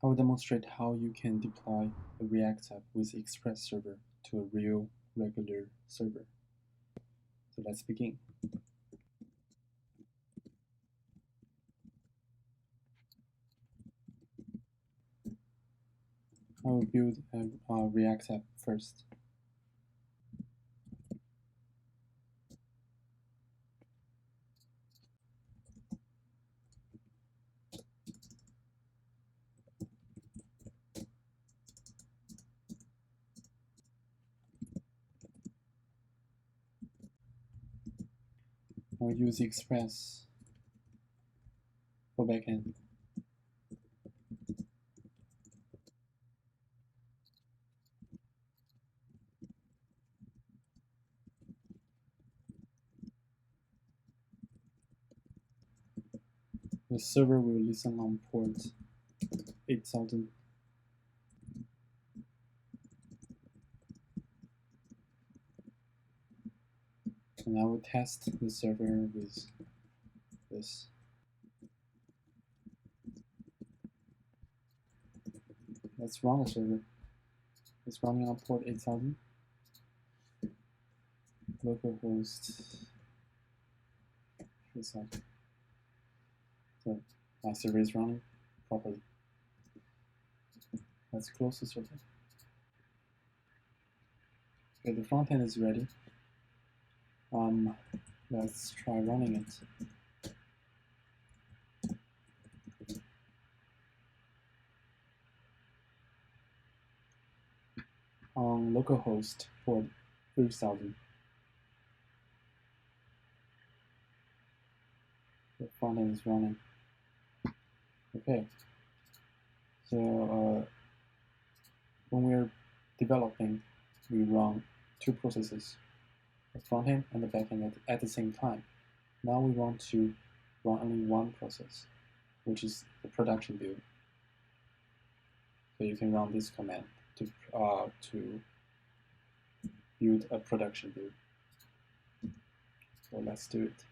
I will demonstrate how you can deploy a React app with Express server to a real regular server. So let's begin. I will build a React app first. I'll use Express for backend. The server will listen on port 8000. And I will test the server with this. Let's run the server. It's running on port 8000. Localhost 3000. So my server is running properly. Let's close the server. Okay, the front end is ready. Let's try running it. On localhost port 3000. The front end is running. Okay. So when we're developing, we run two processes, the front end and the back end at the same time. Now we want to run only one process, which is the production build. So you can run this command to build a production build. So let's do it.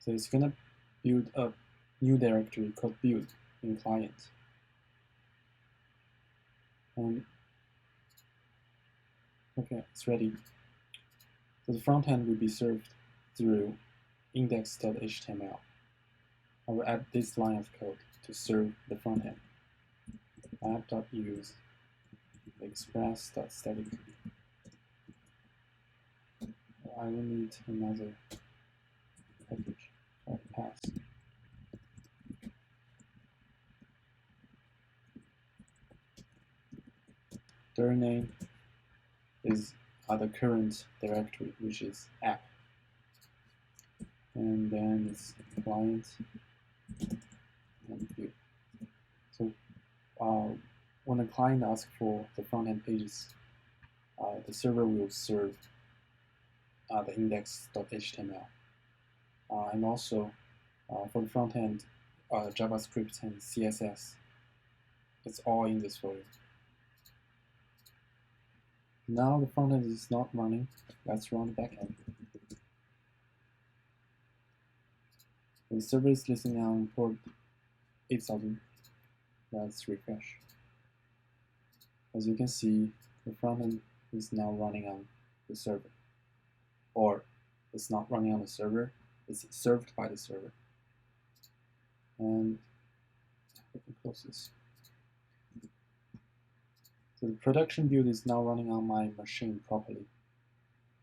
So it's gonna build a new directory called build in client. And okay, it's ready. So the front end will be served through index.html. I will add this line of code to serve the front end. app.use express.static. I will need another package called path. Their name is the current directory, which is app. And then it's client and view. So when the client asks for the front-end pages, the server will serve the index.html. And also for the front-end, JavaScript and CSS, it's all in this folder. Now the front-end is not running. Let's run the backend. The server is listening on port 8000. Let's refresh. As you can see, the front end is now running on the server. Or it's not running on the server, it's served by the server. And we can close this. So the production build is now running on my machine properly.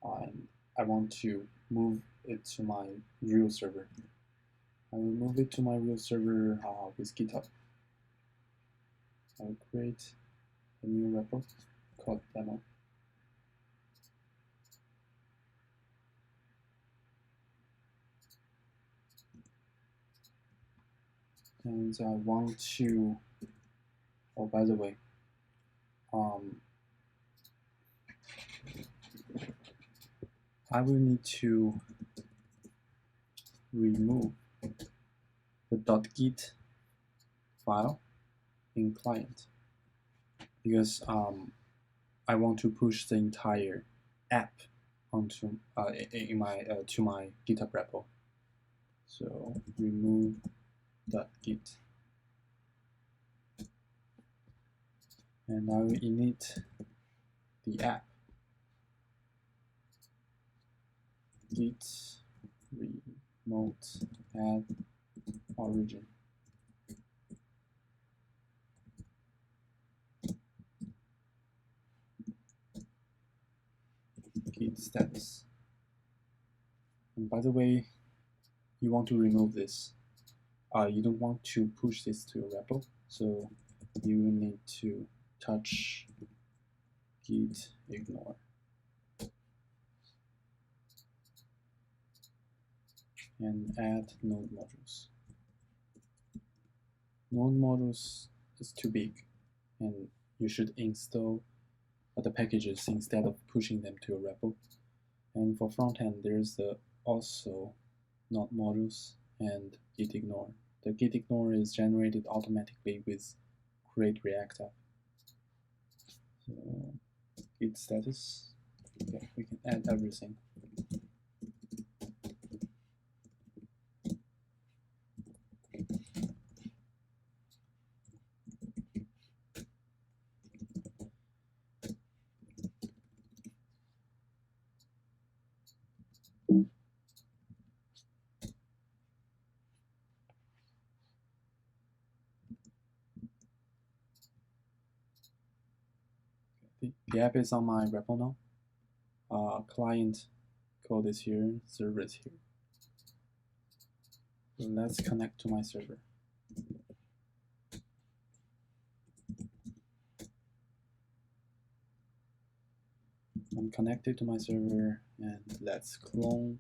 And I want to move it to my real server. I will move it to my real server with GitHub. I will create a new repo called demo. And I want to, oh, by the way, I will need to remove the .git file in client because I want to push the entire app onto to my GitHub repo. So remove.git. And I will init the app. Git remote add origin. Git status. And by the way, you want to remove this. You don't want to push this to your repo, so you need to touch git ignore. And add node modules. Node modules is too big, and you should install the packages instead of pushing them to a repo. And for front end, there's also node modules and git ignore. The git ignore is generated automatically with create React app. So git status. Okay, we can add everything. The app is on my repo now. Client code is here, server is here. So let's connect to my server. I'm connected to my server, and let's clone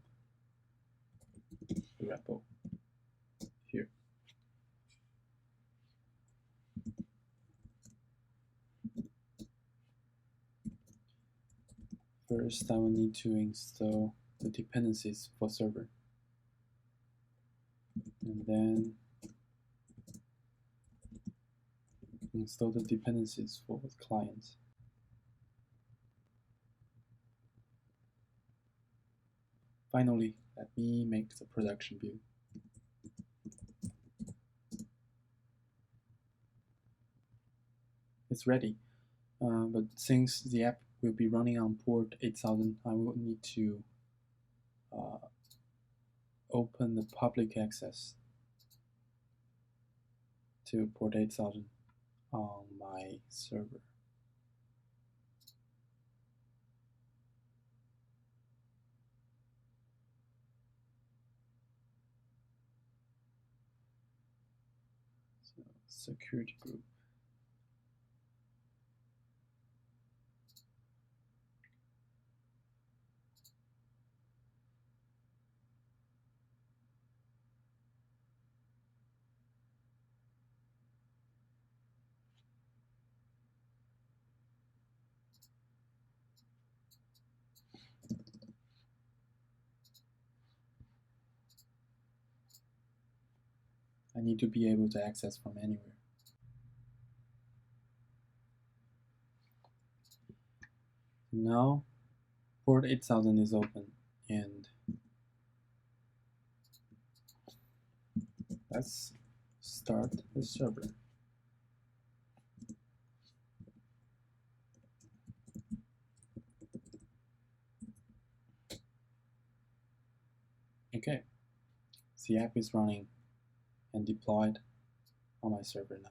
the repo here. First, I will need to install the dependencies for server, and then install the dependencies for the client. Finally, let me make the production build. It's ready, but since the app will be running on port 8000, I will need to open the public access to port 8000 on my server. So, security group. I need to be able to access from anywhere. Now, port 8000 is open, and let's start the server. Okay, the app is running and deployed on my server now.